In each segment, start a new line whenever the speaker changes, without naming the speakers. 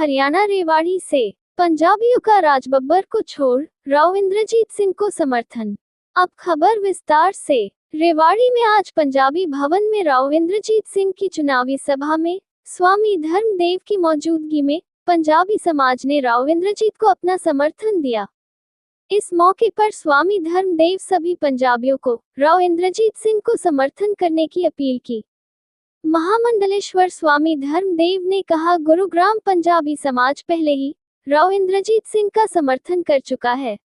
हरियाणा रेवाड़ी से पंजाबियों का राज बब्बर को छोड़ राव इंद्रजीत सिंह को समर्थन। अब खबर विस्तार से। रेवाड़ी में आज पंजाबी भवन में राव इंद्रजीत सिंह की चुनावी सभा में स्वामी धर्मदेव की मौजूदगी में पंजाबी समाज ने राव इंद्रजीत को अपना समर्थन दिया। इस मौके पर स्वामी धर्मदेव सभी पंजाबियों को राव इंद्रजीत सिंह को समर्थन करने की अपील की। महामंडलेश्वर स्वामी धर्मदेव ने कहा, गुरुग्राम पंजाबी समाज पहले ही राव इंद्रजीत सिंह का समर्थन कर चुका है।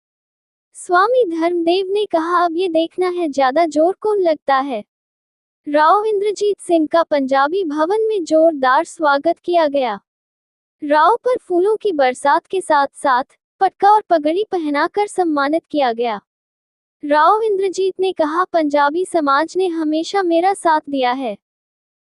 स्वामी धर्मदेव ने कहा, अब ये देखना है ज्यादा जोर कौन लगता है। राव इंद्रजीत सिंह का पंजाबी भवन में जोरदार स्वागत किया गया। राव पर फूलों की बरसात के साथ साथ पटका और पगड़ी पहनाकर सम्मानित किया गया। राव इंद्रजीत ने कहा, पंजाबी समाज ने हमेशा मेरा साथ दिया है।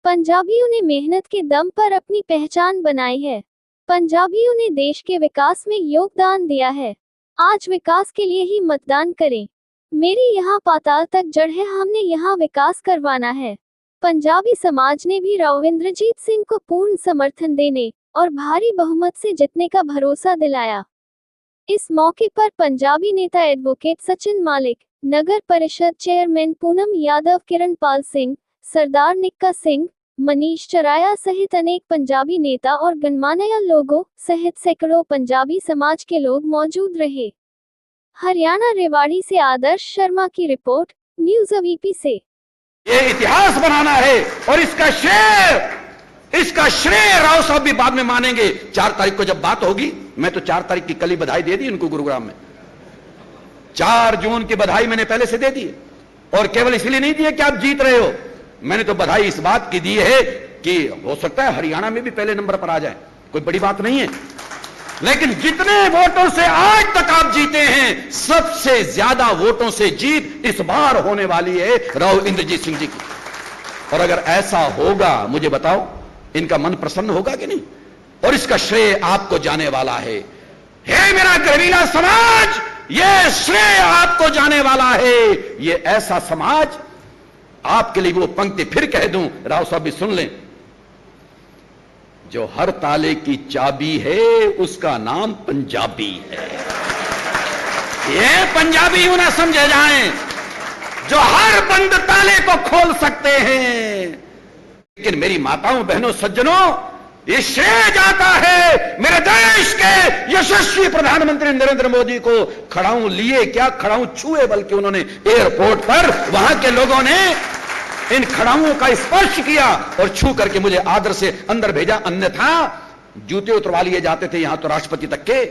पंजाबियों ने मेहनत के दम पर अपनी पहचान बनाई है। पंजाबियों ने देश के विकास में योगदान दिया है। आज विकास के लिए ही मतदान करें। मेरी यहाँ पाताल तक जड़ है, हमने यहाँ विकास करवाना है। पंजाबी समाज ने भी राव इंद्रजीत सिंह को पूर्ण समर्थन देने और भारी बहुमत से जीतने का भरोसा दिलाया। इस मौके पर पंजाबी नेता एडवोकेट सचिन मालिक, नगर परिषद चेयरमैन पूनम यादव, किरण पाल सिंह, सरदार निक्का सिंह, मनीष चराया सहित अनेक पंजाबी नेता और गणमान्य लोगों सहित सैकड़ों पंजाबी समाज के लोग मौजूद रहे। हरियाणा रेवाड़ी से आदर्श शर्मा की रिपोर्ट, न्यूज़ अवीपी से।
ये इतिहास बनाना है और इसका श्रेय राव साहब भी बाद में मानेंगे। 4 तारीख को जब बात होगी, मैं तो 4 तारीख की कल ही बधाई दे दी उनको गुरुग्राम में। 4 जून की बधाई मैंने पहले से दे दी, और केवल इसलिए नहीं दी है कि आप जीत रहे हो, मैंने तो बधाई इस बात की दी है कि हो सकता है हरियाणा में भी पहले नंबर पर आ जाए, कोई बड़ी बात नहीं है। लेकिन जितने वोटों से आज तक आप जीते हैं, सबसे ज्यादा वोटों से जीत इस बार होने वाली है राव इंद्रजीत सिंह जी की। और अगर ऐसा होगा, मुझे बताओ, इनका मन प्रसन्न होगा कि नहीं? और इसका श्रेय आपको जाने वाला है। हे मेरा गरीबीला समाज, यह श्रेय आपको जाने वाला है। यह ऐसा समाज, आपके लिए वो पंक्ति फिर कह दूं, राव साहब भी सुन लें। जो हर ताले की चाबी है, उसका नाम पंजाबी है। ये पंजाबी यूं ना समझे जाएं जो हर बंद ताले को खोल सकते हैं। लेकिन मेरी माताओं, बहनों, सज्जनों, ये श्रेय जाता है मेरे देश के यशस्वी प्रधानमंत्री नरेंद्र मोदी को। खड़ाऊं लिए क्या, खड़ाऊं छुए, बल्कि उन्होंने एयरपोर्ट पर वहां के लोगों ने इन खड़ाऊं का स्पर्श किया और छू करके मुझे आदर से अंदर भेजा। अन्यथा जूते उतरवा लिए जाते थे यहां तो राष्ट्रपति तक के।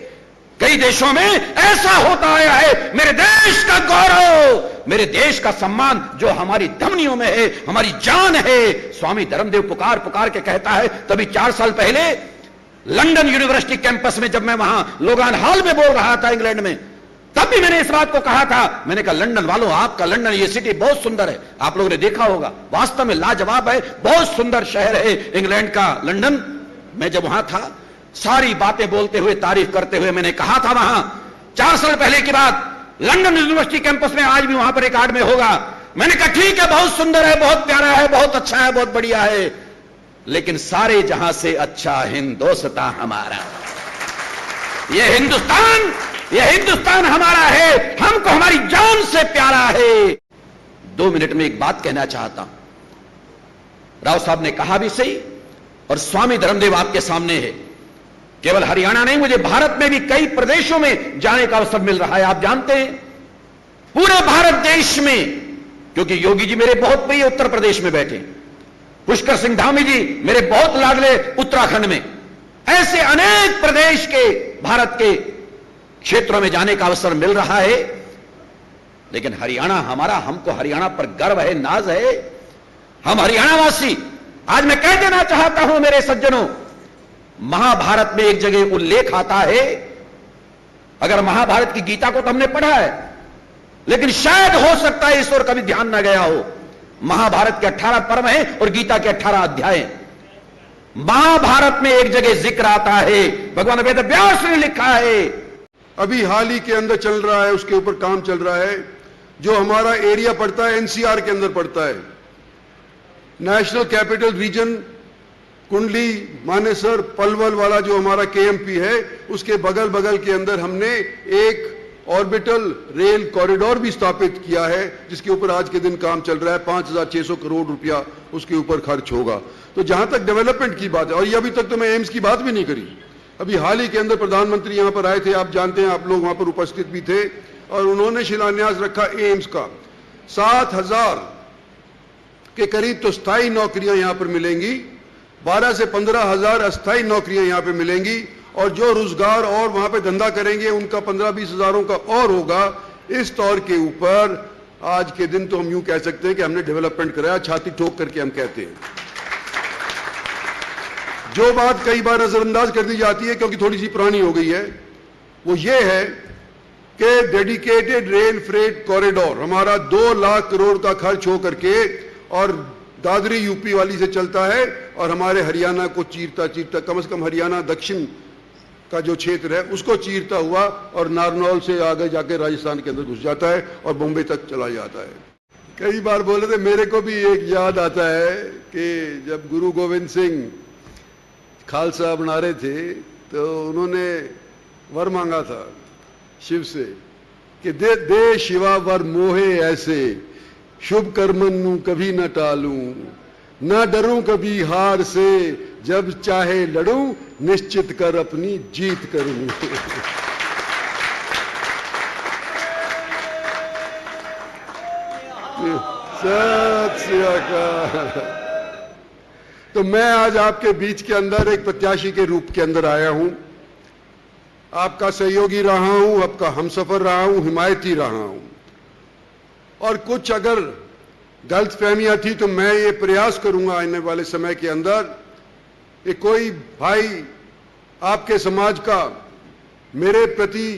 कई देशों में ऐसा होता आया है। मेरे देश का गौरव, मेरे देश का सम्मान जो हमारी धमनियों में है, हमारी जान है। स्वामी धर्मदेव पुकार पुकार के कहता है। तभी 4 साल पहले लंदन यूनिवर्सिटी कैंपस में जब मैं वहां लोगान हॉल में बोल रहा था इंग्लैंड में, तब भी मैंने इस बात को कहा था। मैंने कहा, लंदन वालों, आपका लंदन, ये सिटी बहुत सुंदर है। आप लोगों ने देखा होगा, वास्तव में लाजवाब है, बहुत सुंदर शहर है इंग्लैंड का लंदन। मैं जब वहां था, सारी बातें बोलते हुए, तारीफ करते हुए मैंने कहा था वहां 4 साल पहले की बात, लंदन यूनिवर्सिटी कैंपस में आज भी वहां पर एक आर्ट में होगा। मैंने कहा, ठीक है, बहुत सुंदर है, बहुत प्यारा है, बहुत अच्छा है, बहुत बढ़िया है, लेकिन सारे जहां से अच्छा हिंदुस्तान हमारा। यह हिंदुस्तान हमारा है, हमको हमारी जान से प्यारा है। 2 मिनट में एक बात कहना चाहता हूं। राव साहब ने कहा भी सही, और स्वामी धर्मदेव आपके सामने है। केवल हरियाणा नहीं, मुझे भारत में भी कई प्रदेशों में जाने का अवसर मिल रहा है। आप जानते हैं, पूरे भारत देश में, क्योंकि योगी जी मेरे बहुत प्रिय उत्तर प्रदेश में बैठे, पुष्कर सिंह धामी जी मेरे बहुत लाडले उत्तराखंड में, ऐसे अनेक प्रदेश के, भारत के क्षेत्रों में जाने का अवसर मिल रहा है। लेकिन हरियाणा हमारा, हमको हरियाणा पर गर्व है, नाज है। हम हरियाणावासी, आज मैं कह देना चाहता हूं मेरे सज्जनों, महाभारत में एक जगह उल्लेख आता है। अगर महाभारत की गीता को तो हमने पढ़ा है, लेकिन शायद हो सकता है इस ओर कभी ध्यान न गया हो। महाभारत के 18 पर्व हैं और गीता के 18 अध्याय। महाभारत में एक जगह जिक्र आता है, भगवान वेद व्यास ने लिखा है,
अभी हाल ही के अंदर चल रहा है, उसके ऊपर काम चल रहा है, जो हमारा एरिया पड़ता है एनसीआर के अंदर पड़ता है, नेशनल कैपिटल रीजन कुंडली, मानेसर, पलवल वाला जो हमारा केएमपी है, उसके बगल बगल के अंदर हमने एक ऑर्बिटल रेल कॉरिडोर भी स्थापित किया है, जिसके ऊपर आज के दिन काम चल रहा है। 5,600 करोड़ रुपया उसके ऊपर खर्च होगा। तो जहां तक डेवलपमेंट की बात है, और ये अभी तक तो मैं एम्स की बात भी नहीं करी। अभी हाल ही के अंदर प्रधानमंत्री यहां पर आए थे, आप जानते हैं, आप लोग वहां पर उपस्थित भी थे, और उन्होंने शिलान्यास रखा एम्स का। 7,000 के करीब तो स्थायी नौकरियां यहां पर मिलेंगी, 12 से 15,000 अस्थायी नौकरियां यहां पे मिलेंगी, और जो रोजगार और वहां पे धंधा करेंगे उनका 15-20 हजारों का और होगा। इस तौर के ऊपर आज के दिन तो हम यूं कह सकते हैं कि हमने डेवलपमेंट कराया, छाती ठोक करके हम कहते हैं। जो बात कई बार नजरअंदाज कर दी जाती है क्योंकि थोड़ी सी पुरानी हो गई है, वो ये है कि डेडिकेटेड रेल फ्रेट कॉरिडोर हमारा 2 लाख करोड़ का खर्च हो करके और दादरी यूपी वाली से चलता है, और हमारे हरियाणा को चीरता चीरता, कम से कम हरियाणा दक्षिण का जो क्षेत्र है उसको चीरता हुआ और नारनौल से आगे जाके राजस्थान के अंदर घुस जाता है और बॉम्बे तक चला जाता है। कई बार बोले थे, मेरे को भी एक याद आता है कि जब गुरु गोविंद सिंह खालसा बना रहे थे तो उन्होंने वर मांगा था शिव से कि दे शिवा वर मोहे ऐसे, शुभ कर्मन नू कभी न टालूं, न डरूं कभी हार से, जब चाहे लड़ूं, निश्चित कर अपनी जीत करूं। सत श्री अकाल। तो मैं आज आपके बीच के अंदर एक प्रत्याशी के रूप के अंदर आया हूं, आपका सहयोगी रहा हूं, आपका हमसफर रहा हूं, हिमायती रहा हूं, और कुछ अगर गलतफहमियां थी तो मैं ये प्रयास करूंगा आने वाले समय के अंदर कि कोई भाई आपके समाज का मेरे प्रति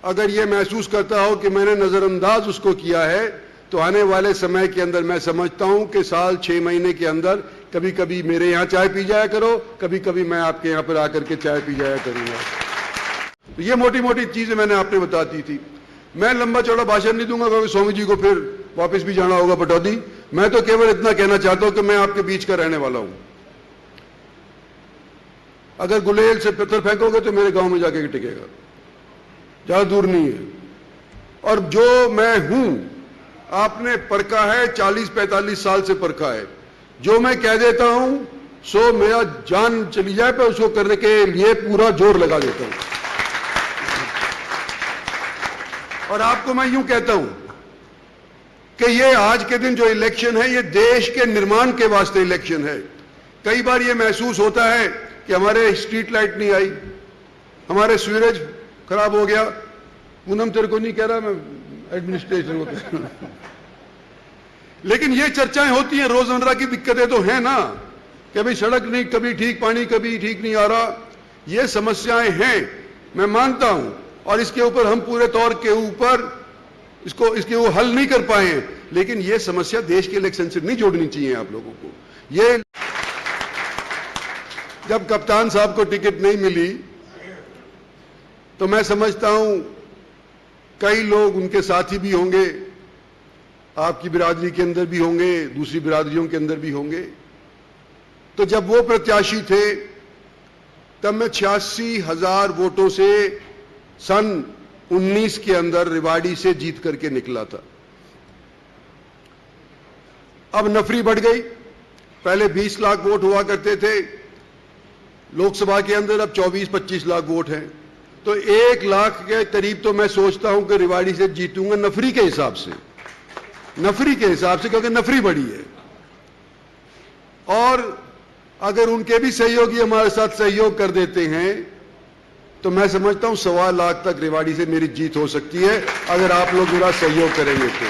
अगर ये महसूस करता हो कि मैंने नजरअंदाज उसको किया है, तो आने वाले समय के अंदर मैं समझता हूं कि साल 6 महीने के अंदर कभी कभी मेरे यहां चाय पी जाया करो, कभी कभी मैं आपके यहां पर आकर के चाय पी जाया करूंगा। तो ये मोटी मोटी चीजें मैंने आपने बता दी थी। मैं लंबा चौड़ा भाषण नहीं दूंगा क्योंकि स्वामी जी को फिर वापस भी जाना होगा पटौदी। मैं तो केवल इतना कहना चाहता हूं कि मैं आपके बीच का रहने वाला हूं। अगर गुलेल से पत्थर फेंकोगे तो मेरे गांव में जाके टिकेगा, ज्यादा दूर नहीं है। और जो मैं हूं आपने परखा है, 40-45 साल से परखा है। जो मैं कह देता हूं सो मेरा जान चली जाए पर उसको करने के लिए पूरा जोर लगा देता हूं। और आपको मैं यूं कहता हूं कि ये आज के दिन जो इलेक्शन है ये देश के निर्माण के वास्ते इलेक्शन है। कई बार ये महसूस होता है कि हमारे स्ट्रीट लाइट नहीं आई, हमारे सीवरेज खराब हो गया। पूनम तेरे को नहीं कह रहा, मैं एडमिनिस्ट्रेशन को कह रहा हूं। लेकिन ये चर्चाएं होती हैं, रोजमर्रा की दिक्कतें तो हैं ना, कि भाई सड़क नहीं कभी ठीक, पानी कभी ठीक नहीं आ रहा। ये समस्याएं हैं, मैं मानता हूं, और इसके ऊपर हम पूरे तौर के ऊपर इसके वो हल नहीं कर पाए हैं। लेकिन ये समस्या देश के इलेक्शन से नहीं जोड़नी चाहिए आप लोगों को। ये जब कप्तान साहब को टिकट नहीं मिली तो मैं समझता हूं कई लोग उनके साथी भी होंगे, आपकी बिरादरी के अंदर भी होंगे, दूसरी बिरादरियों के अंदर भी होंगे। तो जब वो प्रत्याशी थे तब मैं 86,000 वोटों से सन 19 के अंदर रेवाड़ी से जीत करके निकला था। अब नफरी बढ़ गई, पहले 20 लाख वोट हुआ करते थे लोकसभा के अंदर, अब 24-25 लाख वोट हैं। तो 1 लाख के करीब तो मैं सोचता हूं कि रेवाड़ी से जीतूंगा नफरी के हिसाब से, क्योंकि नफरी बढ़ी है। और अगर उनके भी सहयोगी हमारे साथ सहयोग कर देते हैं तो मैं समझता हूं 1.25 लाख तक रेवाड़ी से मेरी जीत हो सकती है, अगर आप लोग मेरा सहयोग करेंगे तो।